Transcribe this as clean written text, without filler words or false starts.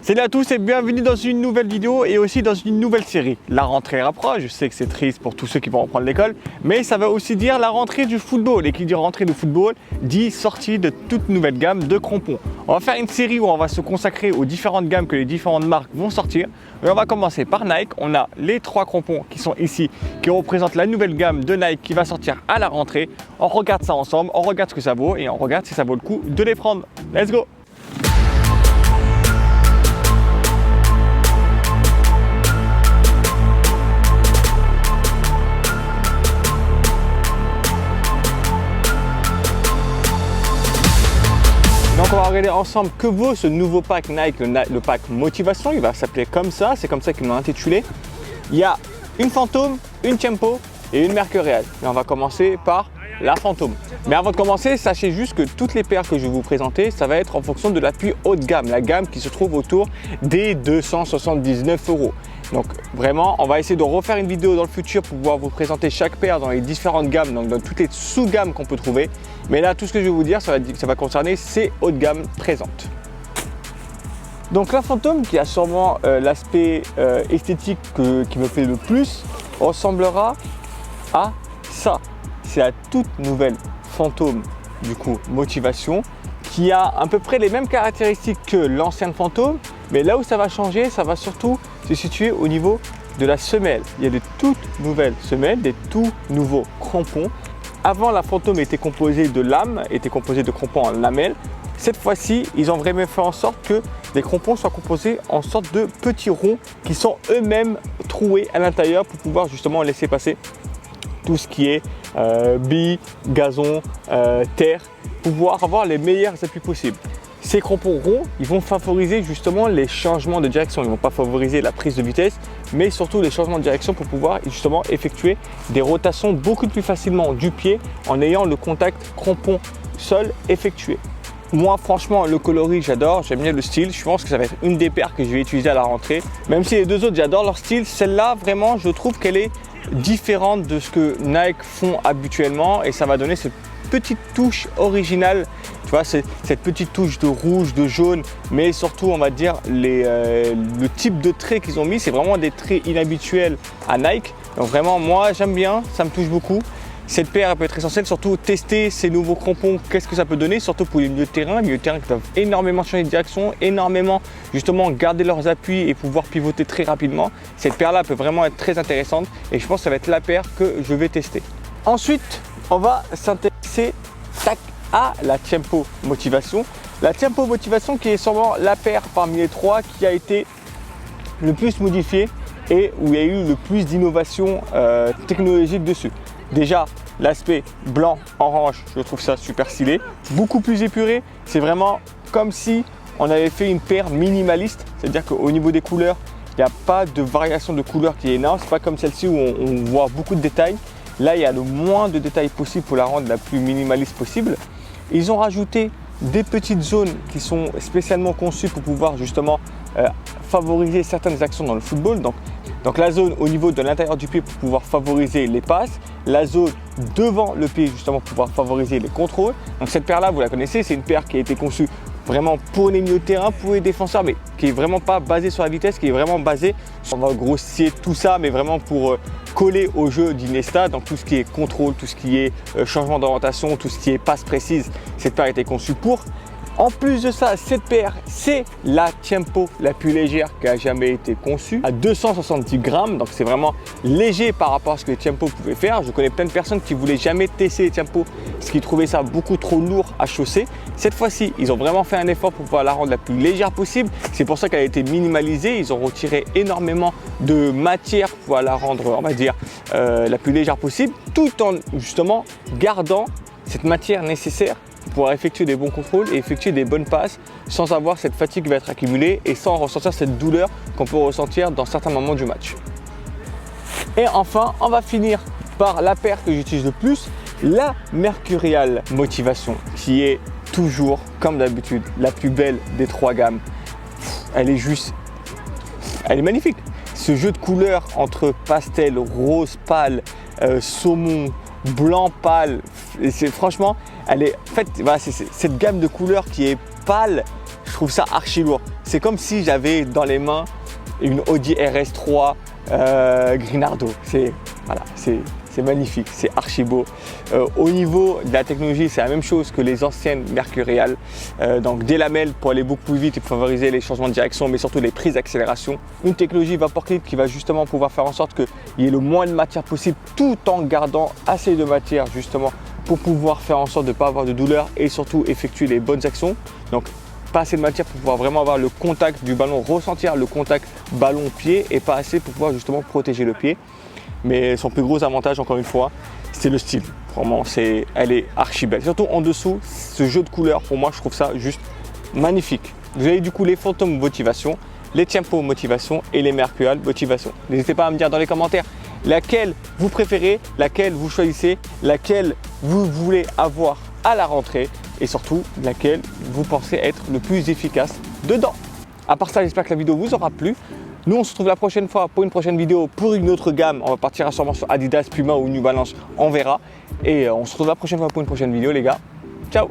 Salut à tous et bienvenue dans une nouvelle vidéo et aussi dans une nouvelle série. La rentrée rapproche, je sais que c'est triste pour tous ceux qui vont reprendre l'école, mais ça va aussi dire la rentrée du football. Et qui dit rentrée du football dit sortie de toute nouvelle gamme de crampons. On va faire une série où on va se consacrer aux différentes gammes que les différentes marques vont sortir. Et on va commencer par Nike. On a les 3 crampons qui sont ici, qui représentent la nouvelle gamme de Nike qui va sortir à la rentrée. On regarde ça ensemble, on regarde ce que ça vaut et on regarde si ça vaut le coup de les prendre. Let's go! Donc on va regarder ensemble que vaut ce nouveau pack Nike, le pack motivation, il va s'appeler comme ça, c'est comme ça qu'ils l'ont intitulé. Il y a une Phantom, une Tiempo et une Mercurial. Et on va commencer par la Phantom. Mais avant de commencer, sachez juste que toutes les paires que je vais vous présenter, ça va être en fonction de l'appui haut de gamme, la gamme qui se trouve autour des 279 €. Donc vraiment, on va essayer de refaire une vidéo dans le futur pour pouvoir vous présenter chaque paire dans les différentes gammes, donc dans toutes les sous-gammes qu'on peut trouver. Mais là, tout ce que je vais vous dire, ça va concerner ces hautes gammes présentes. Donc la Phantom, qui a sûrement l'aspect esthétique qui me plaît le plus, ressemblera à ça. C'est la toute nouvelle Phantom, du coup, motivation, qui a à peu près les mêmes caractéristiques que l'ancienne Phantom, mais là où ça va changer, ça va surtout se situer au niveau de la semelle. Il y a de toutes nouvelles semelles, des tout nouveaux crampons. Avant, la Phantom était composée de lames, était composée de crampons en lamelles. Cette fois-ci, ils ont vraiment fait en sorte que les crampons soient composés en sorte de petits ronds qui sont eux-mêmes troués à l'intérieur pour pouvoir justement laisser passer tout ce qui est billes, gazon, terre, pour pouvoir avoir les meilleurs appuis possibles. Ces crampons ronds, ils vont favoriser justement les changements de direction. Ils ne vont pas favoriser la prise de vitesse, mais surtout les changements de direction pour pouvoir justement effectuer des rotations beaucoup plus facilement du pied en ayant le contact crampon-sol effectué. Moi, franchement, le coloris, j'adore, j'aime bien le style. Je pense que ça va être une des paires que je vais utiliser à la rentrée. Même si les deux autres, j'adore leur style, celle-là, vraiment, je trouve qu'elle est différente de ce que Nike font habituellement et ça va donner cette petite touche originale. Tu vois, c'est cette petite touche de rouge, de jaune, mais surtout, on va dire, le type de traits qu'ils ont mis, c'est vraiment des traits inhabituels à Nike. Donc vraiment, moi, j'aime bien, ça me touche beaucoup. Cette paire elle peut être essentielle, surtout tester ces nouveaux crampons, qu'est-ce que ça peut donner, surtout pour les milieux de terrain qui doivent énormément changer de direction, énormément justement garder leurs appuis et pouvoir pivoter très rapidement. Cette paire-là peut vraiment être très intéressante et je pense que ça va être la paire que je vais tester. Ensuite, on va s'intéresser à la Tiempo Motivation. La Tiempo Motivation qui est sûrement la paire parmi les 3 qui a été le plus modifiée et où il y a eu le plus d'innovation technologique dessus. Déjà, l'aspect blanc-orange, je trouve ça super stylé, beaucoup plus épuré. C'est vraiment comme si on avait fait une paire minimaliste, c'est-à-dire qu'au niveau des couleurs, il n'y a pas de variation de couleurs qui est énorme. C'est pas comme celle-ci où on voit beaucoup de détails. Là, il y a le moins de détails possible pour la rendre la plus minimaliste possible. Ils ont rajouté des petites zones qui sont spécialement conçues pour pouvoir justement favoriser certaines actions dans le football. Donc la zone au niveau de l'intérieur du pied pour pouvoir favoriser les passes, la zone devant le pied justement pour pouvoir favoriser les contrôles. Donc cette paire là, vous la connaissez, c'est une paire qui a été conçue vraiment pour les milieux de terrain, pour les défenseurs, mais qui est vraiment pas basée sur la vitesse, qui est vraiment basée sur, on va grossir tout ça, mais vraiment pour coller au jeu d'Iniesta, donc tout ce qui est contrôle, tout ce qui est changement d'orientation, tout ce qui est passe précise, cette paire a été conçue pour. En plus de ça, cette paire, c'est la Tiempo la plus légère qui a jamais été conçue, à 270 grammes. Donc c'est vraiment léger par rapport à ce que les Tiempo pouvaient faire. Je connais plein de personnes qui voulaient jamais tester les Tiempo parce qu'ils trouvaient ça beaucoup trop lourd à chausser. Cette fois-ci, ils ont vraiment fait un effort pour pouvoir la rendre la plus légère possible. C'est pour ça qu'elle a été minimalisée. Ils ont retiré énormément de matière pour pouvoir la rendre, on va dire, la plus légère possible, tout en justement gardant cette matière nécessaire pour pouvoir effectuer des bons contrôles et effectuer des bonnes passes sans avoir cette fatigue qui va être accumulée et sans ressentir cette douleur qu'on peut ressentir dans certains moments du match. Et enfin, on va finir par la paire que j'utilise le plus, la Mercurial Motivation, qui est toujours, comme d'habitude, la plus belle des 3 gammes. Elle est magnifique. Ce jeu de couleurs entre pastel, rose pâle, saumon, blanc pâle, franchement, elle est, en fait, voilà, c'est cette gamme de couleurs qui est pâle. Je trouve ça archi lourd. c'est comme si j'avais dans les mains une Audi RS3 Grinardo. Voilà, c'est magnifique, c'est archi beau. Au niveau de la technologie, c'est la même chose que les anciennes Mercurial. Donc des lamelles pour aller beaucoup plus vite et favoriser les changements de direction, mais surtout les prises d'accélération. Une technologie Vapor Clip qui va justement pouvoir faire en sorte qu'il y ait le moins de matière possible tout en gardant assez de matière justement pour pouvoir faire en sorte de ne pas avoir de douleur et surtout effectuer les bonnes actions. Donc pas assez de matière pour pouvoir vraiment avoir le contact du ballon, ressentir le contact ballon-pied et pas assez pour pouvoir justement protéger le pied. Mais son plus gros avantage, encore une fois, c'est le style. Vraiment, elle est archi belle. Surtout en dessous, ce jeu de couleurs, pour moi, je trouve ça juste magnifique. Vous avez du coup les Phantom Motivation, les Tiempo Motivation et les Mercurial Motivation. N'hésitez pas à me dire dans les commentaires laquelle vous préférez, laquelle vous choisissez, laquelle vous voulez avoir à la rentrée et surtout laquelle vous pensez être le plus efficace dedans. À part ça, j'espère que la vidéo vous aura plu. Nous, on se retrouve la prochaine fois pour une prochaine vidéo pour une autre gamme. On va partir sûrement sur Adidas, Puma ou New Balance, on verra. Et on se retrouve la prochaine fois pour une prochaine vidéo, les gars. Ciao!